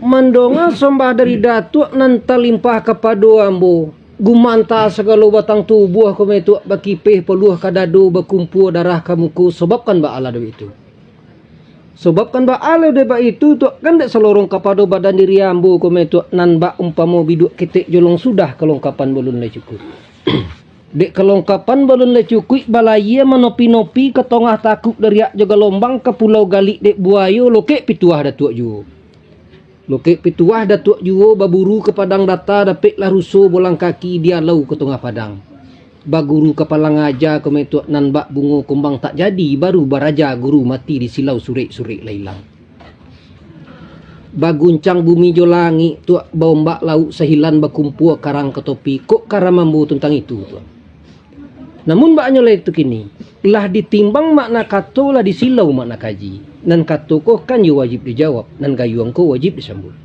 mandonga sembah dari datuk nan talimpah kepada ambo. Gumanta segala batang tubuh kami tu bakipih peluh kadado berkumpul darah kamuku sebabkan ba ala dewi itu. Sebabkan ba ala dewi itu tu kan dek selorong kepada badan diri ambo kami tu nan ba umpama biduk ketik jolong sudah kelongkapan belum le cukup. Dek kelongkapan belum le cukup balaya menopi-nopi ke tengah takuk dari jaga lombang ke pulau Galik dek buayo lokek pituah datuk ju. Lokek pituah datuk juo baburu ke padang data dapik lah rusuh bolang kaki dia lau ke tengah padang. Baguru kepala ngaja ke metuak nan bak bungo kumbang tak jadi baru baraja guru mati di silau surik-surik lailang. Baguncang bumi jolangi tuak bombak lauk sehilan bakumpul karang ke topi kok karamambu tentang itu tuak. Namun baknya lah itu kini lah ditimbang makna kato lah disilau makna kaji. Nan kato ko kan you wajib dijawab, nan gayuang ko wajib disambut.